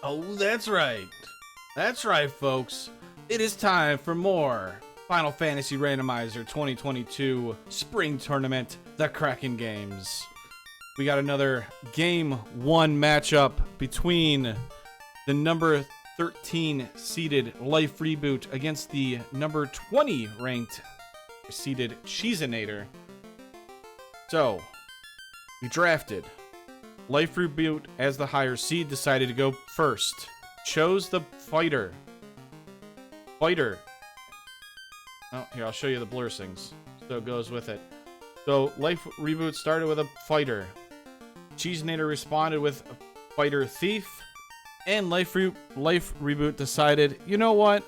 Oh, that's right. That's right, folks. It is time for more Final Fantasy Randomizer 2022 Spring Tournament, the Kraken Games. We got another Game 1 matchup between the number 13 seeded Lifereboot against the number 20 ranked seeded Cheezinator. So, we drafted. Lifereboot, as the higher seed, decided to go first. Chose the fighter. Oh, here, I'll show you the blessings. So it goes with it. So, Lifereboot started with a fighter. Cheezinator responded with a fighter thief. And Lifereboot decided, you know what?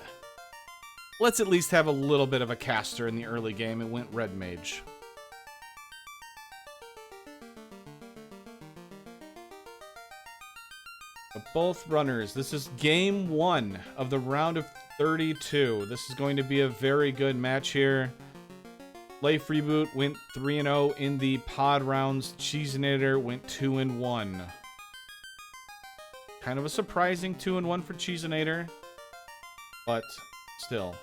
Let's at least have a little bit of a caster in the early game and went red mage. Both runners. This is game 1 of the round of 32. This is going to be a very good match here. Lifereboot went 3-0 in the pod rounds. Cheezinator went 2-1. Kind of a surprising 2-1 for Cheezinator, but still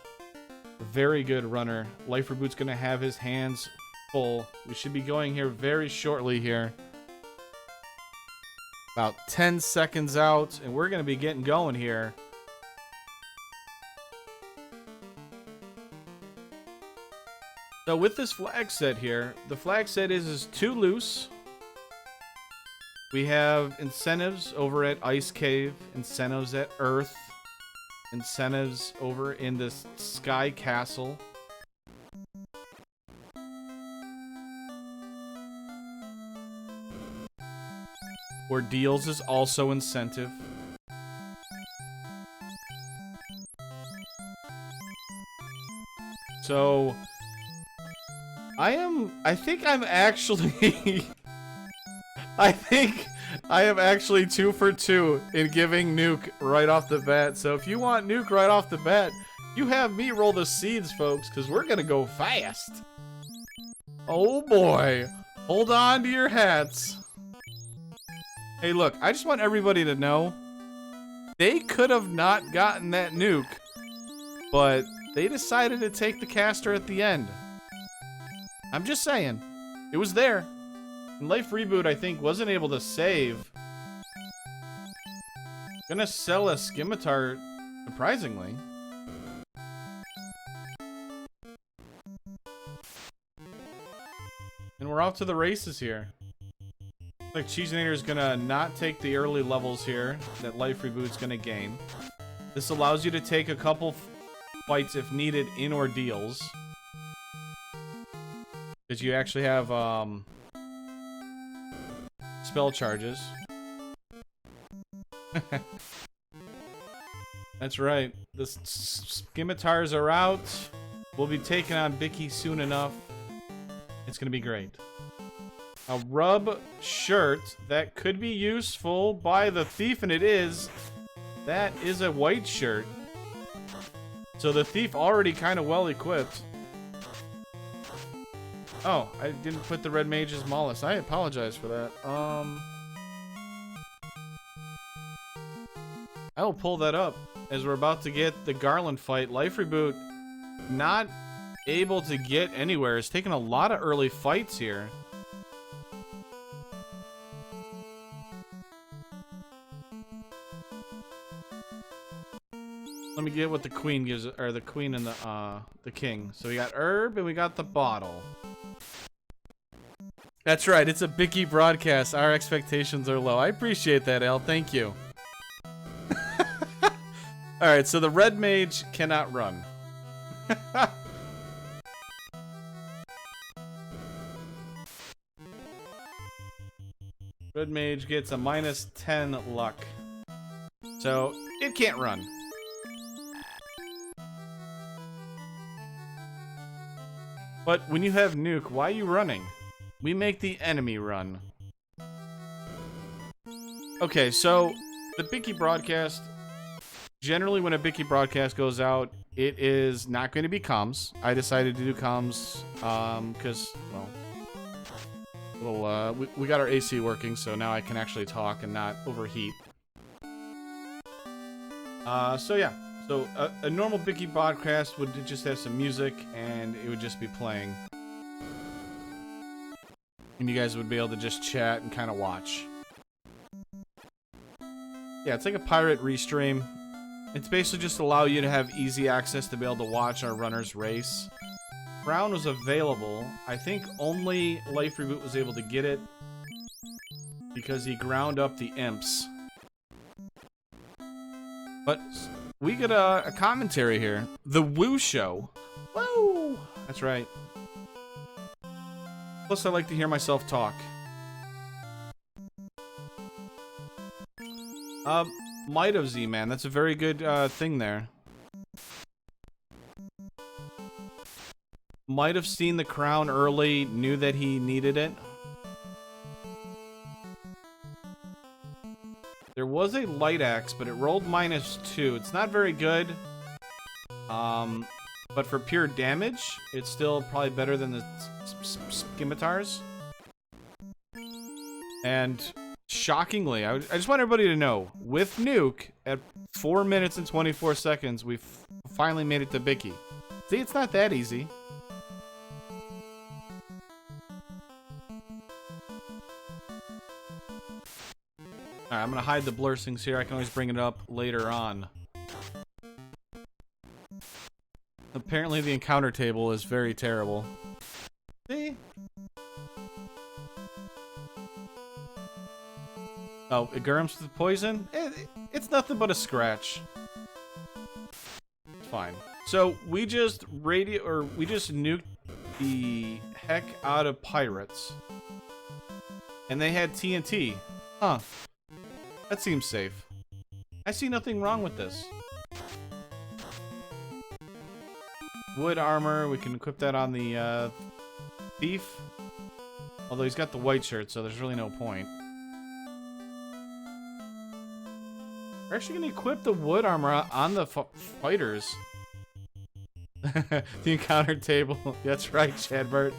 a very good runner. Lifereboot's going to have his hands full. We should be going here very shortly here. About 10 seconds out, and we're going to be getting going here. So with this flag set here, the flag set is too loose. We have incentives over at Ice Cave, incentives at Earth, incentives over in this Sky Castle. Ordeals is also incentive. So I think I'm actually I think I am actually 2 for 2 in giving Nuke right off the bat. So if you want Nuke right off the bat, you have me roll the seeds, folks, because we're gonna go fast. Oh boy. Hold on to your hats. Hey, look, I just want everybody to know they could have not gotten that nuke, but they decided to take the caster at the end. I'm just saying. It was there. And Lifereboot, I think, wasn't able to save. Gonna sell a Scimitar, surprisingly. And we're off to the races here. Like Cheezinator is gonna not take the early levels here that Lifereboot's gonna gain. This allows you to take a couple fights if needed in ordeals, because you actually have spell charges. That's right. The Scimitars are out. We'll be taking on Bicky soon enough. It's gonna be great. A rub shirt that could be useful by the thief, and it is. That is a white shirt. So the thief already kind of well equipped. Oh, I didn't put the red mage's Mollis. I apologize for that. I will pull that up as we're about to get the Garland fight. Lifereboot not able to get anywhere. It's taking a lot of early fights here. Let me get what the queen gives, or the queen and the king. So we got herb and we got the bottle. That's right, it's a Bicky broadcast. Our expectations are low. I appreciate that, Al. Thank you. Alright, so the red mage cannot run. Red mage gets a -10 luck. So it can't run. But when you have nuke, why are you running? We make the enemy run. Okay, so the Bicky broadcast, generally when a Bicky broadcast goes out, it is not going to be comms. I decided to do comms because, well, we got our AC working, so now I can actually talk and not overheat. So yeah. So a normal Bicky podcast would just have some music and it would just be playing. And you guys would be able to just chat and kind of watch. Yeah, it's like a pirate restream. It's basically just allow you to have easy access to be able to watch our runners race. Crown was available. I think only Lifereboot was able to get it because he ground up the imps. But we get a commentary here. The Woo Show. Woo! That's right. Plus, I like to hear myself talk. Might have Z-Man. That's a very good thing there. Might have seen the crown early, knew that he needed it. There was a light axe, but it rolled -2. It's not very good. But for pure damage, it's still probably better than the scimitars. And shockingly, I just want everybody to know, with Nuke, at 4 minutes and 24 seconds, we finally made it to Bicky. See, it's not that easy. Alright, I'm gonna hide the blursings here. I can always bring it up later on. Apparently the encounter table is very terrible. See? Oh, it gurums the poison? It's nothing but a scratch. It's fine. So, we just nuked the heck out of pirates. And they had TNT. Huh. That seems safe. I see nothing wrong with this. Wood armor, we can equip that on the thief. Although he's got the white shirt, so there's really no point. We're actually going to equip the wood armor on the fighters. The encounter table. That's right, Chadbert.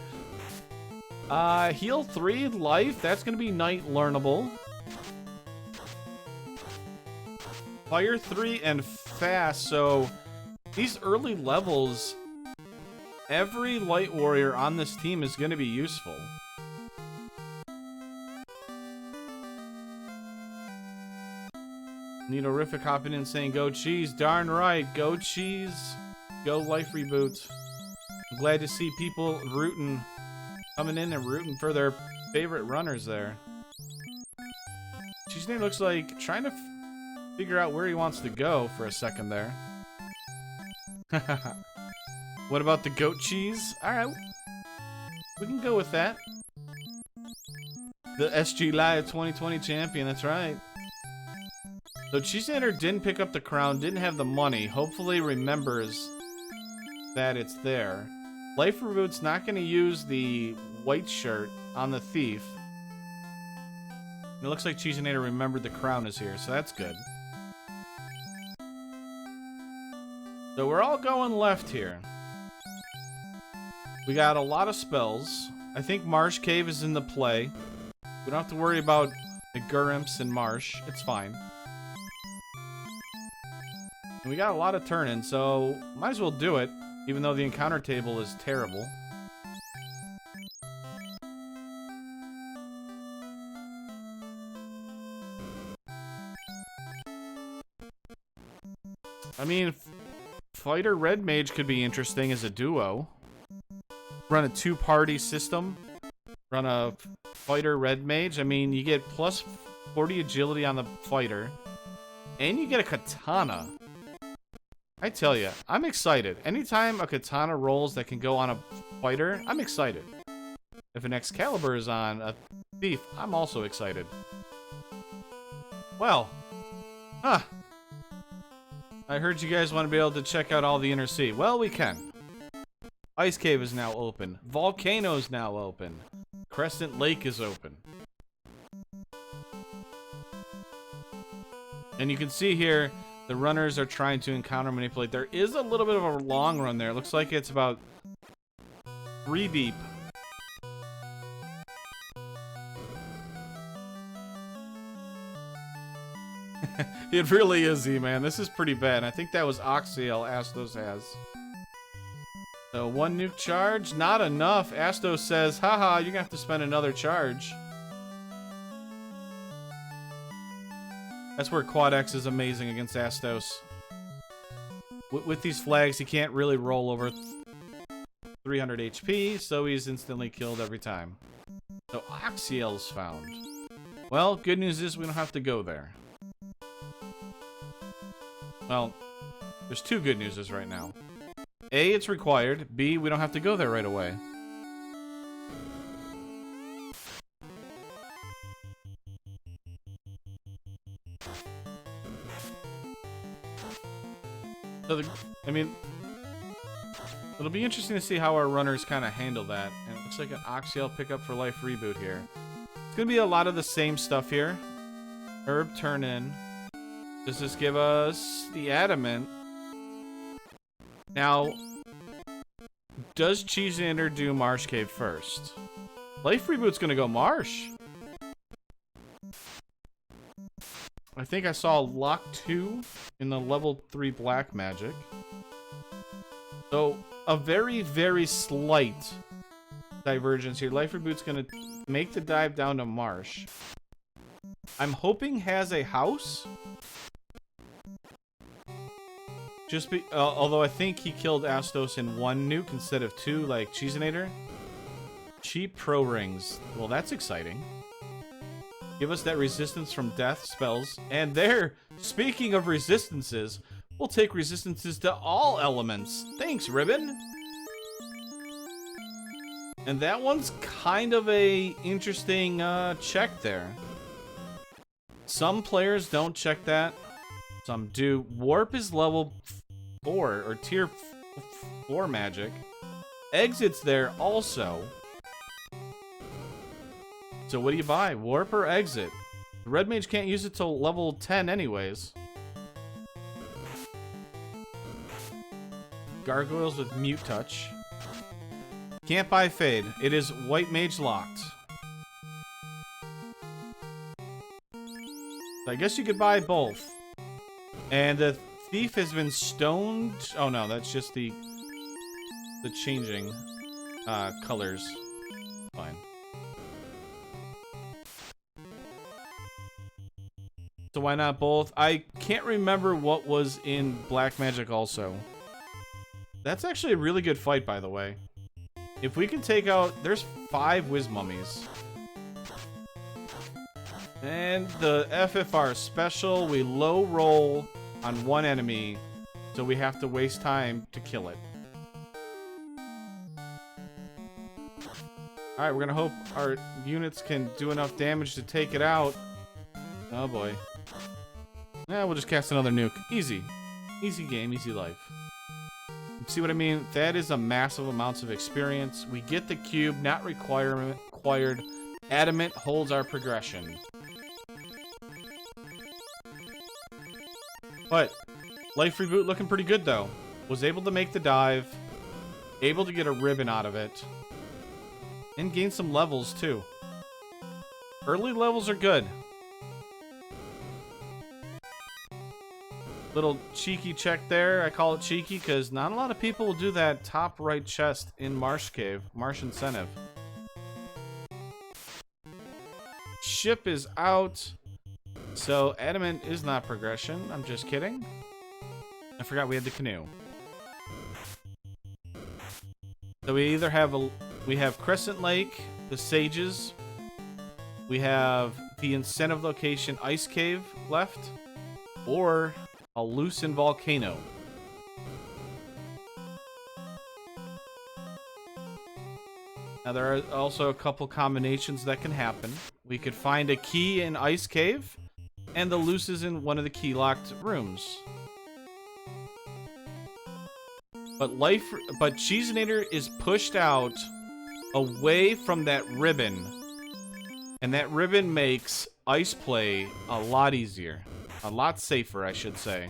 Heal 3 life. That's going to be night learnable. Fire 3 and fast. So these early levels, every light warrior on this team is going to be useful. Needorific hopping in saying, go Cheese. Darn right. Go Cheese. Go Lifereboot. I'm glad to see people coming in and rooting for their favorite runners there. Cheezinator looks like trying to figure out where he wants to go for a second there. What about the goat cheese? Alright. We can go with that. The SG Live 2020 champion, that's right. So Cheezinator didn't pick up the crown, didn't have the money. Hopefully remembers that it's there. Lifereboot's not going to use the white shirt on the thief. And it looks like Cheezinator remembered the crown is here, so that's good. So we're all going left here. We got a lot of spells. I think Marsh Cave is in the play. We don't have to worry about the Gurumps and Marsh. It's fine. And we got a lot of turn-in, so might as well do it, even though the encounter table is terrible. I mean, Fighter Red Mage could be interesting as a duo. Run a 2-party system. Run a Fighter Red Mage. I mean, you get plus 40 agility on the fighter. And you get a katana. I tell you, I'm excited. Anytime a katana rolls that can go on a fighter, I'm excited. If an Excalibur is on a thief, I'm also excited. Well, I heard you guys want to be able to check out all the Inner Sea. Well, we can. Ice Cave is now open. Volcano is now open. Crescent Lake is open. And you can see here, the runners are trying to encounter manipulate. There is a little bit of a long run there. It looks like it's about 3 deep. It really is, Z-Man. This is pretty bad. I think that was Oxiel Astos has. So 1 nuke charge, not enough. Astos says, haha, you're gonna have to spend another charge. That's where Quad X is amazing against Astos. With these flags, he can't really roll over 300 HP, so he's instantly killed every time. So Oxiel's found. Well, good news is we don't have to go there. Well, there's 2 good newses right now. A, it's required. B, we don't have to go there right away. So, I mean, it'll be interesting to see how our runners kind of handle that. And it looks like an Oxiel pickup for Lifereboot here. It's going to be a lot of the same stuff here. Herb turn in. Does this give us the adamant? Now, does Cheezinator do Marsh Cave first? Lifereboot's gonna go Marsh. I think I saw Lock 2 in the level 3 Black Magic. So, a very, very slight divergence here. Lifereboot's gonna make the dive down to Marsh. I'm hoping has a house. Although I think he killed Astos in 1 nuke instead of 2, like Cheezinator. Cheap pro rings. Well, that's exciting. Give us that resistance from death spells. And there, speaking of resistances, we'll take resistances to all elements. Thanks, Ribbon. And that one's kind of a interesting check there. Some players don't check that. Some do. Warp is level 4 or tier 4 magic. Exit's there also. So what do you buy? Warp or exit? The red mage can't use it till level 10 anyways. Gargoyles with mute touch. Can't buy fade. It is white mage locked. I guess you could buy both. And the thief has been stoned. Oh no, that's just the changing colors. Fine. So why not both? I can't remember what was in Black Magic also. That's actually a really good fight, by the way. If we can take out... There's 5 Wiz Mummies. And the FFR special, we low roll on 1 enemy, so we have to waste time to kill it. Alright, we're gonna hope our units can do enough damage to take it out. Oh boy. Yeah, we'll just cast another nuke. Easy. Easy game, easy life. See what I mean? That is a massive amounts of experience. We get the cube, not required. Adamant holds our progression. But Lifereboot looking pretty good though. Was able to make the dive, able to get a ribbon out of it, and gain some levels too. Early levels are good. Little cheeky check there. I call it cheeky because not a lot of people will do that top right chest in Marsh Cave. Marsh Incentive. Ship is out. So Adamant is not progression. I'm just kidding. I forgot we had the canoe. So we either have we have Crescent Lake, the Sages. We have the incentive location Ice Cave left. Or a Lucent Volcano. Now there are also a couple combinations that can happen. We could find a key in Ice Cave, and the loose is in one of the key locked rooms. But Cheezinator is pushed out away from that ribbon, and that ribbon makes ice play a lot easier. A lot safer, I should say.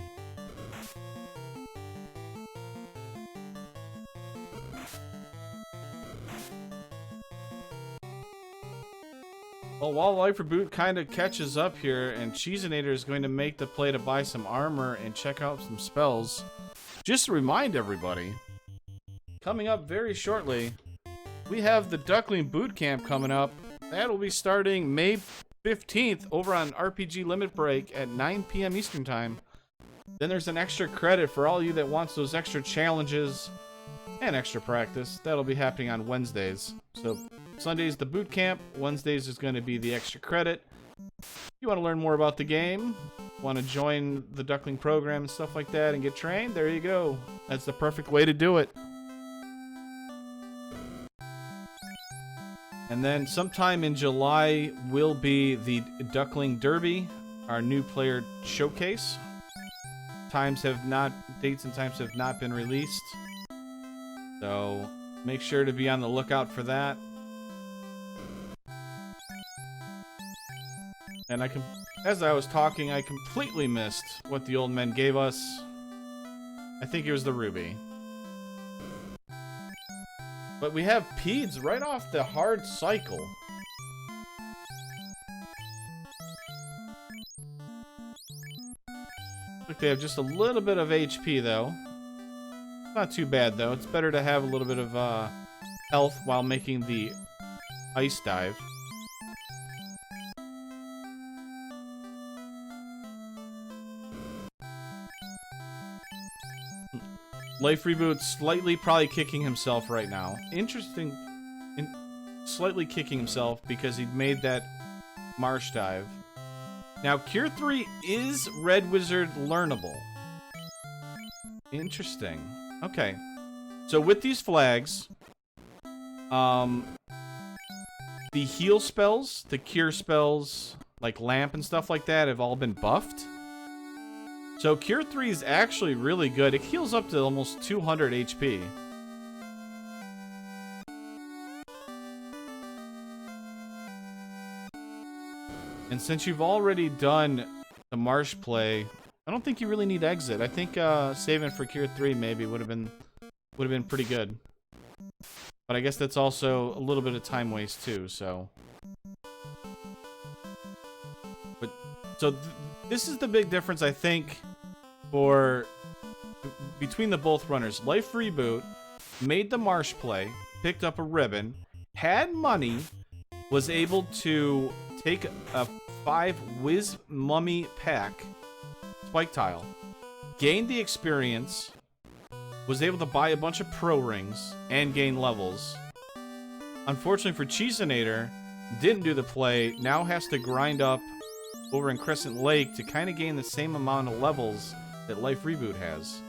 Oh Well, while Lifereboot kind of catches up here, and Cheezinator is going to make the play to buy some armor and check out some spells, just to remind everybody, coming up very shortly, we have the Duckling Bootcamp coming up. That'll be starting May 15th over on RPG Limit Break at 9 p.m. Eastern Time. Then there's an extra credit for all you that wants those extra challenges and extra practice. That'll be happening on Wednesdays. So Sundays the boot camp, Wednesdays is going to be the extra credit. You want to learn more about the game, want to join the Duckling program and stuff like that and get trained, there you go. That's the perfect way to do it. And then sometime in July will be the Duckling Derby, our new player showcase. Dates and times have not been released. So make sure to be on the lookout for that. And as I was talking, I completely missed what the old men gave us. I think it was the ruby. But we have Peds right off the hard cycle. Look, they have just a little bit of HP though. Not too bad though. It's better to have a little bit of health while making the ice dive. Lifereboot slightly probably kicking himself right now. Interesting. Slightly kicking himself because he made that marsh dive. Now, Cure 3 is Red Wizard learnable. Interesting. Okay. So with these flags, the heal spells, the cure spells, like Lamp and stuff like that, have all been buffed. So Cure 3 is actually really good. It heals up to almost 200 HP. And since you've already done the Marsh play, I don't think you really need Exit. I think saving for Cure 3 maybe would have been pretty good. But I guess that's also a little bit of time waste too, so. But so this is the big difference, I think, between the both runners. Lifereboot made the Marsh play, picked up a ribbon, had money, was able to take a 5 Whiz Mummy pack, Spike Tile, gained the experience, was able to buy a bunch of pro rings, and gain levels. Unfortunately for Cheezinator, didn't do the play, now has to grind up over in Crescent Lake to kind of gain the same amount of levels that Lifereboot has.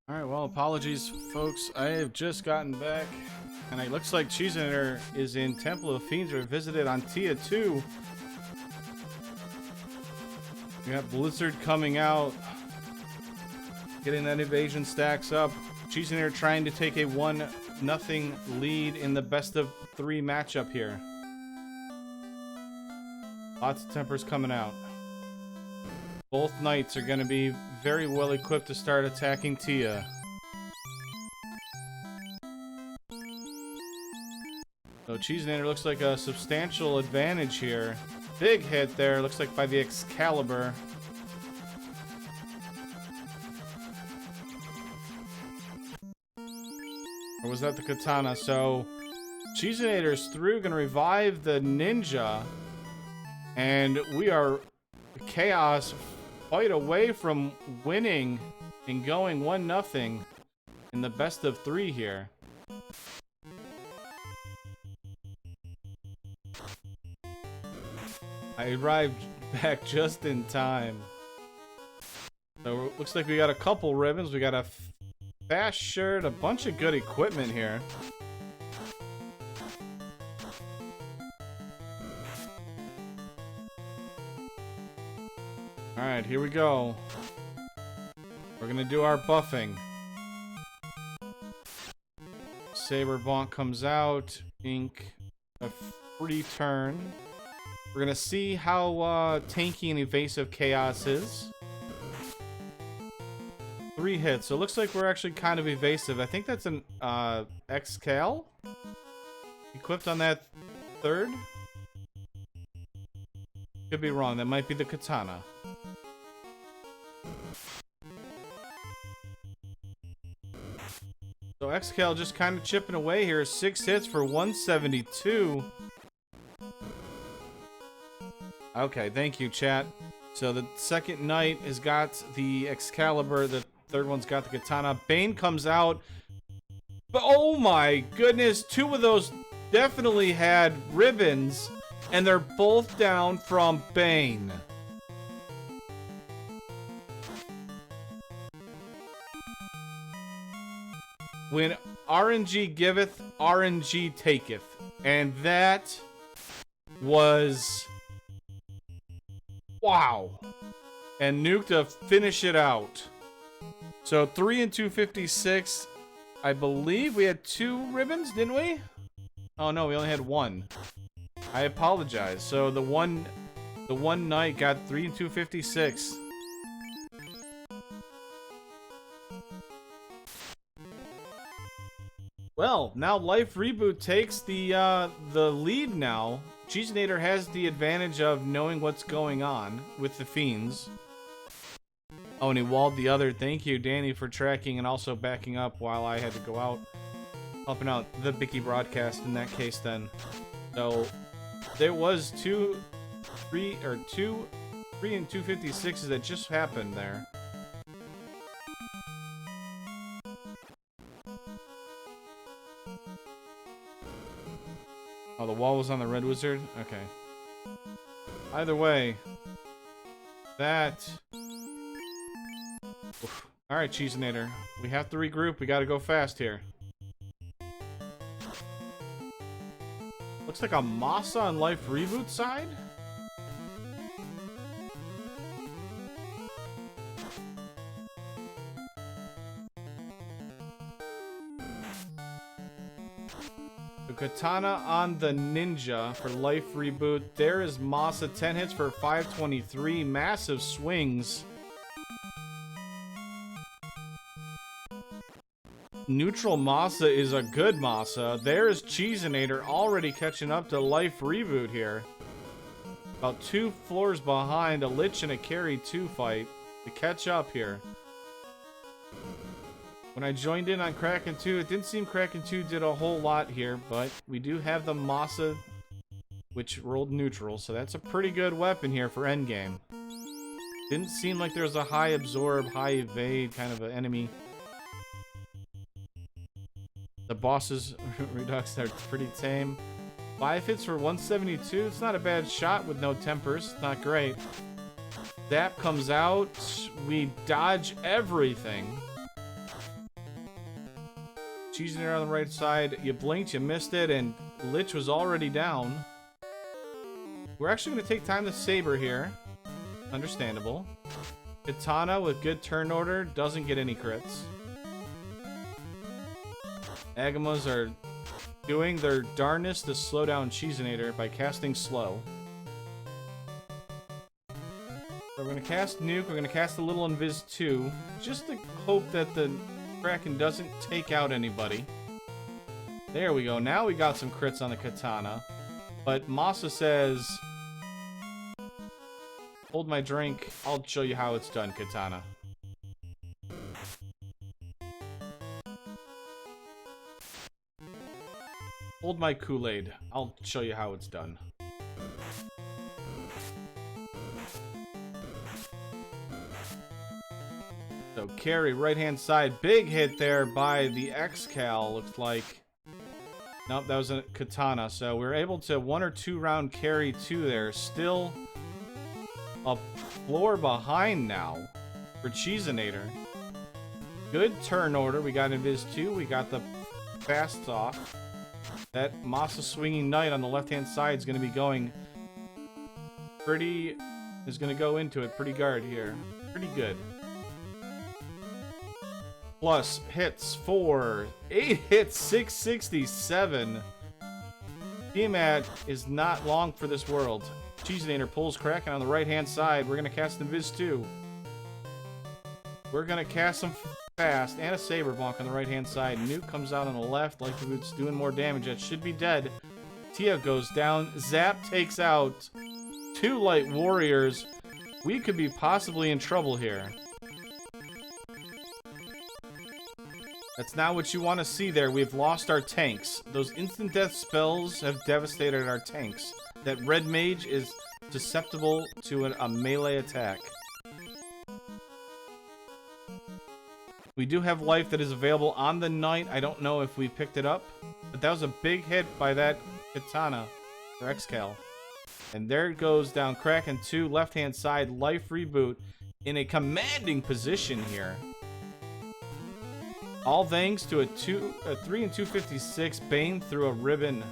Alright, well, apologies, folks. I have just gotten back, and it looks like Cheezinator is in Temple of Fiends Revisited on Tia 2. We got Blizzard coming out, getting that evasion stacks up. Cheezinator trying to take a 1-0 lead in the best of 3 matchup here. Lots of tempers coming out. Both knights are going to be very well equipped to start attacking Tia. So Cheezinator looks like a substantial advantage here. Big hit there, looks like by the Excalibur. Or was that the Katana? So Cheezinator's through, gonna revive the ninja. And we are Chaos quite away from winning and going 1-0 in the best of 3 here. I arrived back just in time. So looks like we got a couple ribbons. We got a fast shirt, a bunch of good equipment here. Alright, here we go. We're gonna do our buffing. Saber Bonk comes out. Ink. A free turn. We're gonna see how tanky and evasive Chaos is. 3 hits. So it looks like we're actually kind of evasive. I think that's an Excal equipped on that 3rd. Could be wrong. That might be the katana. So XCal just kind of chipping away here. 6 hits for 172. Okay, thank you, chat. So the second knight has got the Excalibur. The third one's got the katana. Bane comes out. But oh my goodness, 2 of those definitely had ribbons. And they're both down from Bane. When RNG giveth, RNG taketh. And that was... wow. And Nuke to finish it out. So 3 and 256. I believe we had 2 ribbons, didn't we? Oh no, we only had 1. I apologize. So the one knight got 3 and 256. Well, now Lifereboot takes the lead now. Cheezinator has the advantage of knowing what's going on with the fiends. Oh, and he walled the other. Thank you, Danny, for tracking and also backing up while I had to go out. Helping out the Bicky broadcast in that case then. So, there was 3 and 256s that just happened there. Oh, the wall was on the red wizard? Okay. Either way, that... oof. Alright, Cheezinator. We have to regroup. We gotta go fast here. Looks like a Masa on Lifereboot side? Katana on the ninja for Lifereboot. There is Masa, 10 hits for 523. Massive swings. Neutral Masa is a good Masa. There is Cheezinator already catching up to Lifereboot here. About 2 floors behind. A Lich and a Carry 2 fight to catch up here. When I joined in on Kraken 2, it didn't seem Kraken 2 did a whole lot here, but we do have the Masa, which rolled neutral, so that's a pretty good weapon here for endgame. Didn't seem like there was a high absorb, high evade kind of an enemy. The bosses Redux are pretty tame. 5 hits for 172. It's not a bad shot with no tempers. It's not great. Zap comes out. We dodge everything. Cheezinator on the right side. You blinked, you missed it, and Lich was already down. We're actually going to take time to Saber here. Understandable. Katana with good turn order. Doesn't get any crits. Agamas are doing their darnest to slow down Cheezinator by casting slow. So we're going to cast Nuke. We're going to cast a little Invis 2. Just to hope that the Kraken doesn't take out anybody. There we go. Now we got some crits on the Katana. But Masa says, hold my drink. I'll show you how it's done, Katana. Hold my Kool-Aid. I'll show you how it's done. So carry right hand side, big hit there by the X-Cal, looks like. Nope, that was a Katana. So we're able to 1 or 2 round carry 2 there. Still a floor behind now for Cheezinator. Good turn order. We got Invis 2. We got the fast off. That Masa swinging knight on the left hand side is going to be going pretty. Is going to go into it pretty guard here. Pretty good. Plus hits for 8 hits, 667. Tiamat is not long for this world. Cheezinator pulls Kraken on the right hand side. We're going to cast Invis 2. We're going to cast him fast and a Saber Bonk on the right hand side. Nuke comes out on the left. Lifereboot's doing more damage. That should be dead. Tia goes down. Zap takes out 2 light warriors, we could be possibly in trouble here. That's not what you want to see there. We've lost our tanks. Those instant death spells have devastated our tanks. That red mage is susceptible to a melee attack. We do have life that is available on the knight. I don't know if we picked it up, but that was a big hit by that katana, or Xcal. And there it goes down Kraken 2, left-hand side, life reboot in a commanding position here. All thanks to a 3 and 256 Bane through a ribbon.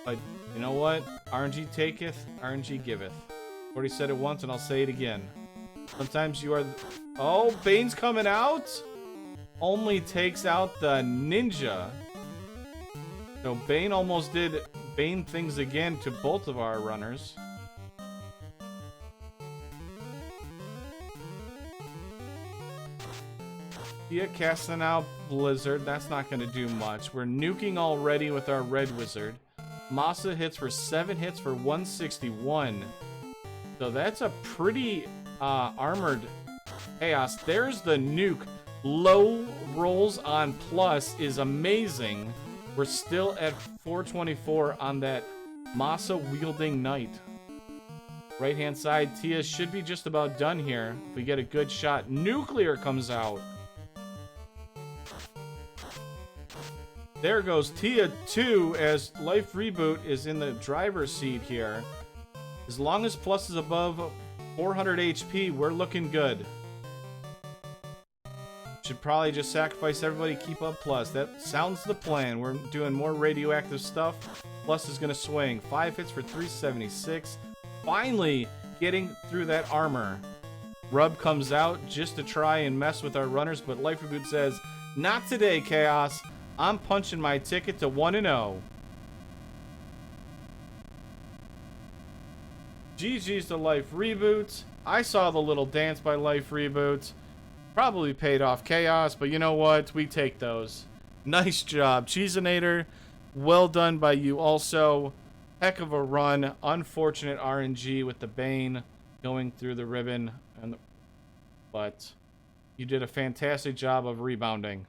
But you know what? RNG taketh, RNG giveth. Already said it once and I'll say it again. Sometimes you are... Oh, Bane's coming out! Only takes out the ninja. So Bane almost did Bane things again to both of our runners. Yeah, casting out Blizzard. That's not going to do much. We're nuking already with our Red Wizard. Masa hits for 7 hits for 161. So that's a pretty armored Chaos. There's the nuke. Low rolls on plus is amazing. We're still at 424 on that Masa wielding knight. Right hand side, Tia should be just about done here. If we get a good shot. Nuclear comes out. There goes Tia 2 as Life Reboot is in the driver's seat here. As long as plus is above 400 HP, we're looking good. Should probably just sacrifice everybody, keep up plus. That sounds the plan. We're doing more radioactive stuff. Plus is going to swing. 5 hits for 376. Finally getting through that armor. Rub comes out just to try and mess with our runners, but Life Reboot says, not today, Chaos. I'm punching my ticket to 1-0. GG's to Life Reboot. I saw the little dance by Life Reboot. Probably paid off Chaos, but you know what? We take those. Nice job, Cheezinator. Well done by you also. Heck of a run. Unfortunate RNG with the Bane going through the ribbon. But you did a fantastic job of rebounding.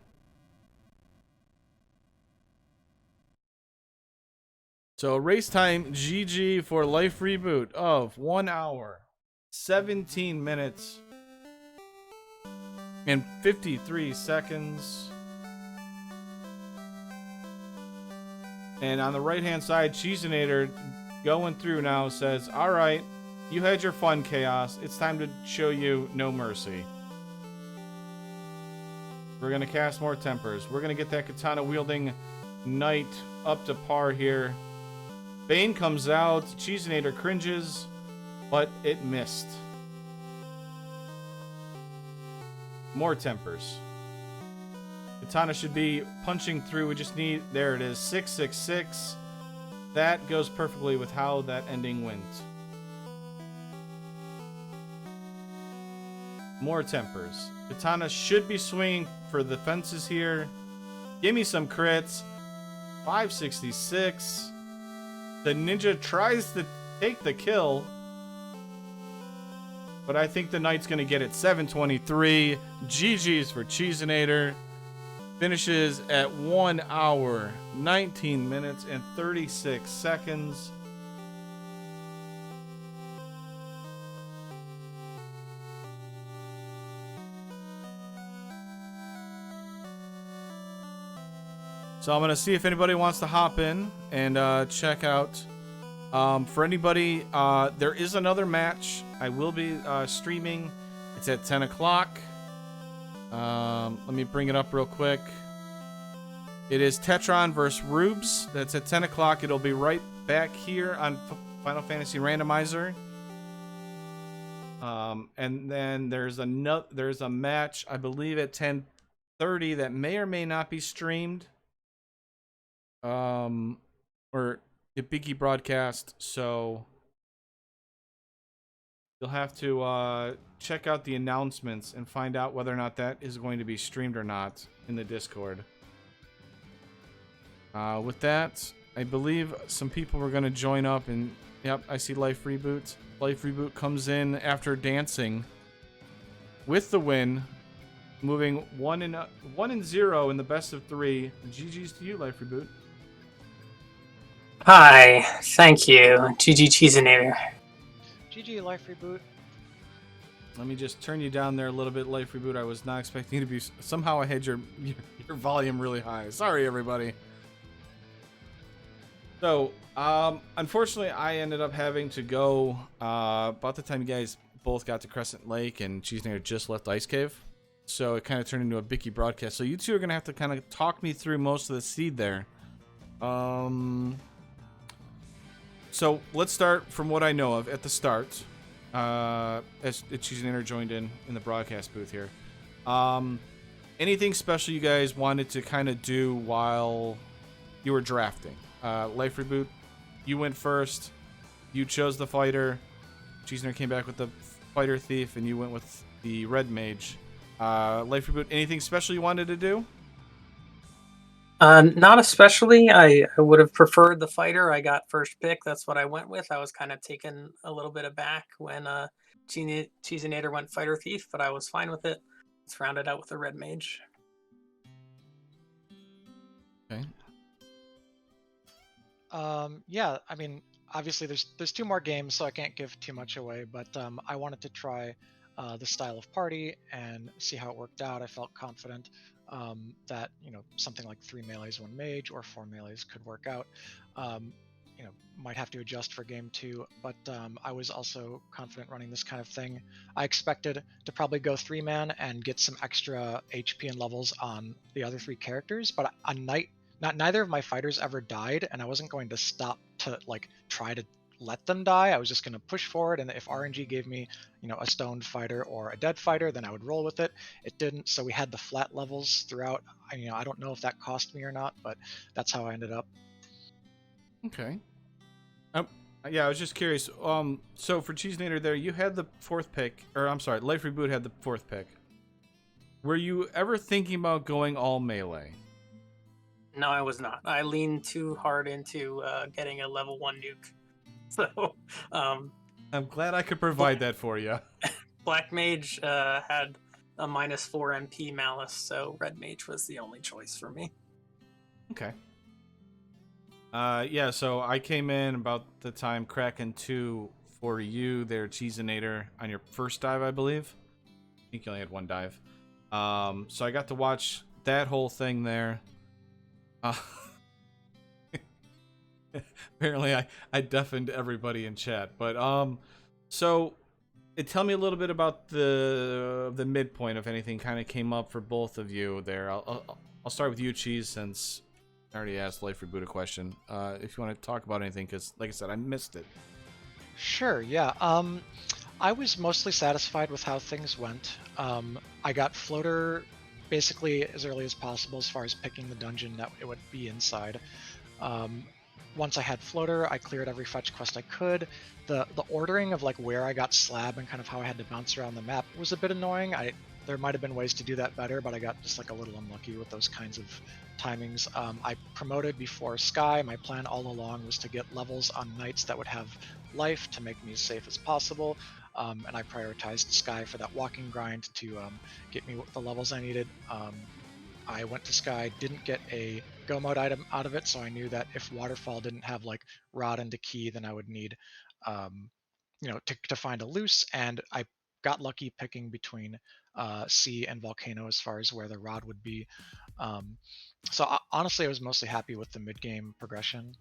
So race time GG for Life Reboot of 1 hour, 17 minutes, and 53 seconds. And on the right hand side, Cheezinator going through now says, alright, you had your fun, Chaos. It's time to show you no mercy. We're going to cast more tempers. We're going to get that katana wielding knight up to par here. Bane comes out. Cheezinator cringes, but it missed. More tempers. Katana should be punching through. We just need... There it is. 666. That goes perfectly with how that ending went. More tempers. Katana should be swinging for the fences here. Give me some crits. 566. The ninja tries to take the kill, but I think the knight's going to get it. 723. GG's for Cheezinator. Finishes at 1 hour, 19 minutes, and 36 seconds. So I'm going to see if anybody wants to hop in and check out. For anybody, there is another match. I will be streaming. It's at 10 o'clock. Let me bring it up real quick. It is Tetron versus Rubes. That's at 10 o'clock. It'll be right back here on Final Fantasy Randomizer. And then there's a match, I believe, at 10:30 that may or may not be streamed. Or a Biggie broadcast, so you'll have to check out the announcements and find out whether or not that is going to be streamed or not in the Discord. With that, I believe some people were going to join up, and yep, I see Lifereboot. Lifereboot comes in after dancing with the win, moving 1-0 in the best of 3. GG's to you, Lifereboot. Hi, thank you. GG Cheezinator. GG Lifereboot. Let me just turn you down there a little bit, Lifereboot. I was not expecting you to be... Somehow I had your volume really high. Sorry, everybody. So, unfortunately, I ended up having to go about the time you guys both got to Crescent Lake and Cheezinator just left Ice Cave. So it kind of turned into a Bicky broadcast. So you two are going to have to kind of talk me through most of the seed there. So let's start from what I know of at the start. As Cheezinator joined in the broadcast booth here. Anything special you guys wanted to kind of do while you were drafting? Lifereboot, you went first. You chose the fighter. Cheezinator came back with the fighter thief, and you went with the red mage. Lifereboot, anything special you wanted to do? Not especially. I would have preferred the fighter. I got first pick. That's what I went with. I was kind of taken a little bit aback when Cheezinator went fighter thief, but I was fine with it. Let's round it out with a red mage. Okay. Yeah, I mean, obviously there's 2 more games, so I can't give too much away, but I wanted to try the style of party and see how it worked out. I felt confident that, something like 3 melees, 1 mage, or 4 melees could work out. Might have to adjust for game 2, but I was also confident running this kind of thing. I expected to probably go 3-man and get some extra HP and levels on the other 3 characters, but on night, neither of my fighters ever died, and I wasn't going to stop to try to let them die. I was just going to push forward, and if RNG gave me a stoned fighter or a dead fighter, then I would roll with it. It didn't, so we had the flat levels throughout. I don't know if that cost me or not, but that's how I ended up. Okay. Yeah, I was just curious. So for Cheezinator there, you had the 4th pick, or I'm sorry, Lifereboot had the 4th pick. Were you ever thinking about going all melee? No, I was not. I leaned too hard into getting a level 1 nuke. So, I'm glad I could provide that for you. Black Mage had a -4 MP Malice, so Red Mage was the only choice for me. Okay. Yeah, so I came in about the time Kraken 2 for you there, Cheezinator, on your first dive, I believe. I think you only had 1 dive. So I got to watch that whole thing there. Apparently I deafened everybody in chat. But so tell me a little bit about the midpoint, if anything kind of came up for both of you there. I'll start with you, Cheese, since I already asked Lifereboot a question. If you want to talk about anything, because like I said, I missed it. Sure, yeah. I was mostly satisfied with how things went. I got floater basically as early as possible as far as picking the dungeon that it would be inside. Once I had floater, I cleared every fetch quest I could. The ordering of where I got slab and kind of how I had to bounce around the map was a bit annoying. There might have been ways to do that better, but I got just a little unlucky with those kinds of timings. I promoted before Sky. My plan all along was to get levels on nights that would have life to make me as safe as possible. And I prioritized Sky for that walking grind to get me the levels I needed. I went to Sky, didn't get a go mode item out of it, so I knew that if Waterfall didn't have Rod into Key, then I would need to find a loose, and I got lucky picking between Sea and Volcano as far as where the Rod would be. So honestly, I was mostly happy with the mid-game progression.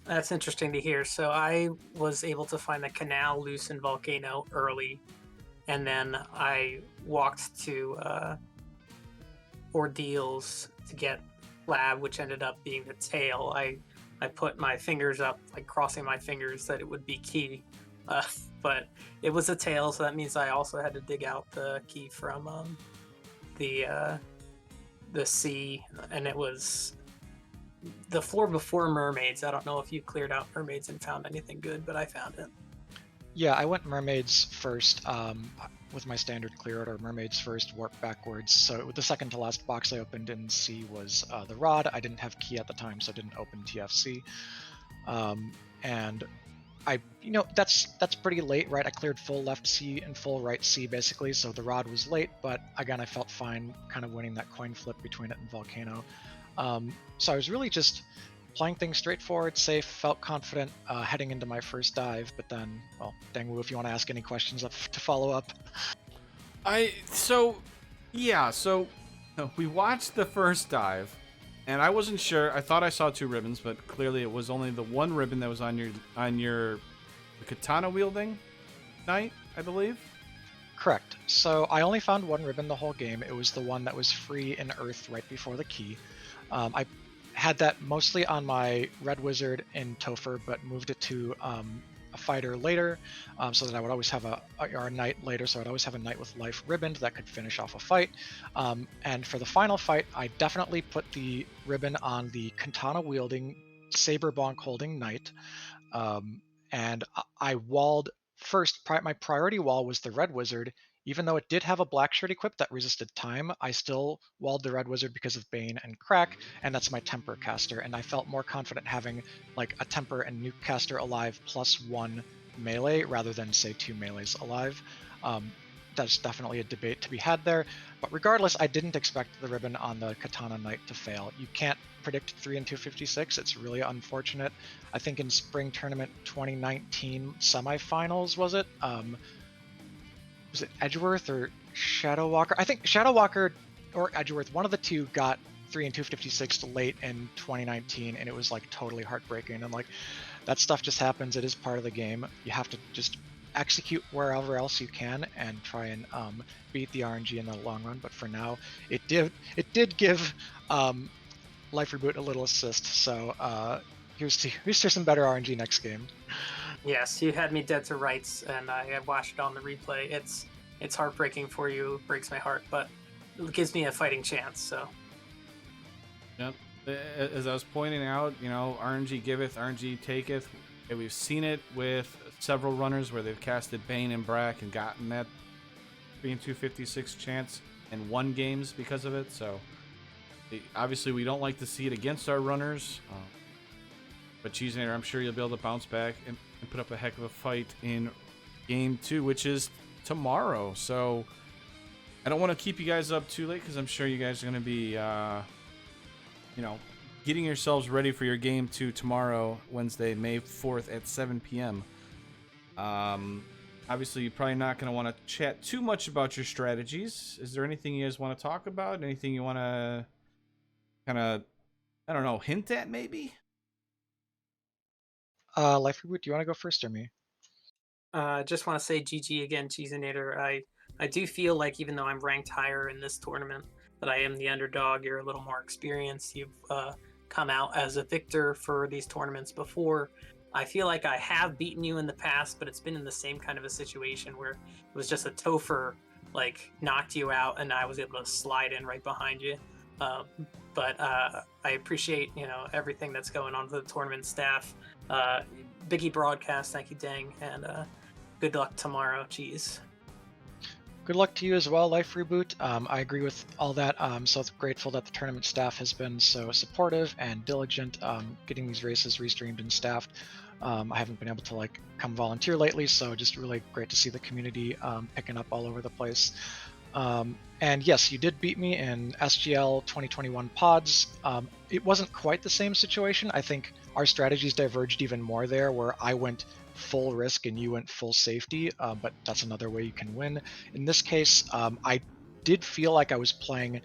That's interesting to hear. So I was able to find the canal loose in Volcano early, and then I walked to Ordeals to get Lab, which ended up being the tail. I put my fingers up, crossing my fingers that it would be Key, but it was a tail, so that means I also had to dig out the key from the sea, and it was the floor before Mermaids. I don't know if you cleared out Mermaids and found anything good, but I found it. Yeah, I went Mermaids first. with my standard clear order, mermaids first, warp backwards. So the second to last box I opened in C was the rod. I didn't have key at the time, so I didn't open TFC. And I, that's pretty late, right? I cleared full left C and full right C basically, so the rod was late, but again, I felt fine kind of winning that coin flip between it and Volcano. So I was really just playing things straightforward, safe, felt confident heading into my first dive, but then, well, Dangwoo, if you want to ask any questions to follow up. So we watched the first dive, and I wasn't sure. I thought I saw 2 ribbons, but clearly it was only the 1 ribbon that was on your katana wielding knight, I believe. Correct. So I only found 1 ribbon the whole game. It was the one that was free in Earth right before the key. I had that mostly on my Red Wizard in Topher, but moved it to a fighter later, so that I would always have a knight later, so I'd always have a knight with life ribboned that could finish off a fight. And for the final fight, I definitely put the ribbon on the katana wielding, saber bonk holding knight. And I walled first. My priority wall was the Red Wizard. Even though it did have a black shirt equipped that resisted time, I still walled the Red Wizard because of Bane and Crack, and that's my Temper caster, and I felt more confident having like a Temper and Nuke caster alive plus 1 melee rather than say 2 melees alive. That's definitely a debate to be had there, but regardless, I didn't expect the ribbon on the Katana Knight to fail. You can't predict 3 and 256. It's really unfortunate. I think in Spring Tournament 2019 semifinals, was it Edgeworth or Shadow Walker? I think Shadow Walker or Edgeworth, one of the two, got 3 and 256 late in 2019, and it was like totally heartbreaking. And like that stuff just happens. It is part of the game. You have to just execute wherever else you can and try and beat the RNG in the long run. But for now, it did give Lifereboot a little assist. So here's to some better RNG next game. Yes, you had me dead to rights, and I watched it on the replay. It's heartbreaking for you, breaks my heart, but it gives me a fighting chance. So. Yep. As I was pointing out, RNG giveth, RNG taketh. And we've seen it with several runners where they've casted Bane and Brack and gotten that 3 and 256 chance and won games because of it. So obviously we don't like to see it against our runners. But Cheezinator, I'm sure you'll be able to bounce back and put up a heck of a fight in game 2, which is tomorrow. So I don't want to keep you guys up too late because I'm sure you guys are going to be, getting yourselves ready for your game 2 tomorrow, Wednesday, May 4th at 7 p.m. Obviously, you're probably not going to want to chat too much about your strategies. Is there anything you guys want to talk about? Anything you want to kind of, I don't know, hint at maybe? Lifereboot, do you want to go first or me? Just want to say GG again, Cheezinator. I do feel like even though I'm ranked higher in this tournament, that I am the underdog. You're a little more experienced. You've come out as a victor for these tournaments before. I feel like I have beaten you in the past, but it's been in the same kind of a situation where it was just a Topher knocked you out, and I was able to slide in right behind you. But I appreciate everything that's going on with the tournament staff. Biggie broadcast, thank you, Dang, and good luck tomorrow. Cheese. Good luck to you as well, Lifereboot. I agree with all that. So grateful that the tournament staff has been so supportive and diligent getting these races restreamed and staffed. I haven't been able to come volunteer lately, so just really great to see the community picking up all over the place. And yes, you did beat me in SGL 2021 pods. It wasn't quite the same situation. I think our strategies diverged even more there, where I went full risk and you went full safety, but that's another way you can win. In this case, I did feel like I was playing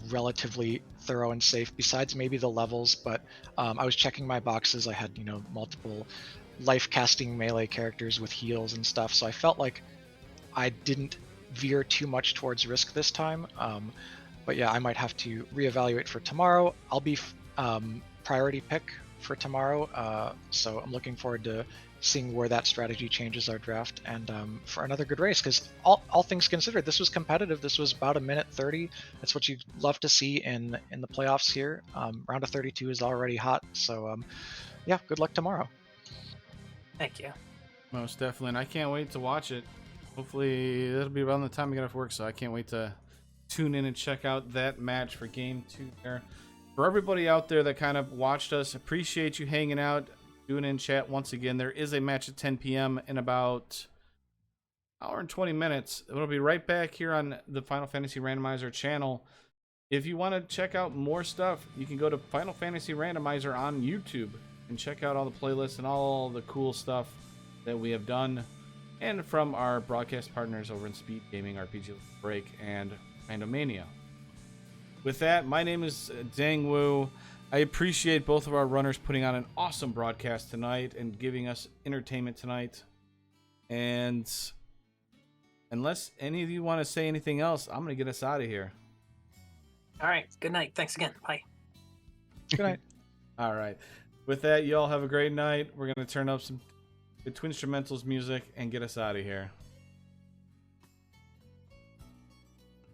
relatively thorough and safe, besides maybe the levels, but I was checking my boxes. I had multiple life casting melee characters with heals and stuff, so I felt like I didn't veer too much towards risk this time. But yeah, I might have to reevaluate for tomorrow. I'll be priority pick for tomorrow, so I'm looking forward to seeing where that strategy changes our draft, and for another good race, because all things considered, this was competitive. This was about 1:30. That's what you'd love to see in the playoffs here. Round of 32 is already hot, so yeah, good luck tomorrow. Thank you. Most definitely, and I can't wait to watch it. Hopefully that'll be around the time I get off work, so I can't wait to tune in and check out that match for game 2 there. For everybody out there that kind of watched us, appreciate you hanging out, doing in chat once again. There is a match at 10 p.m. in about an hour and 20 minutes. It'll be right back here on the Final Fantasy Randomizer channel. If you want to check out more stuff, you can go to Final Fantasy Randomizer on YouTube and check out all the playlists and all the cool stuff that we have done, and from our broadcast partners over in Speed Gaming, RPG Break, and Randomania. With that, my name is Dang Wu. I appreciate both of our runners putting on an awesome broadcast tonight and giving us entertainment tonight. And unless any of you want to say anything else, I'm going to get us out of here. All right. Good night. Thanks again. Bye. Good night. All right. With that, you all have a great night. We're going to turn up some Twin Instrumentals music and get us out of here.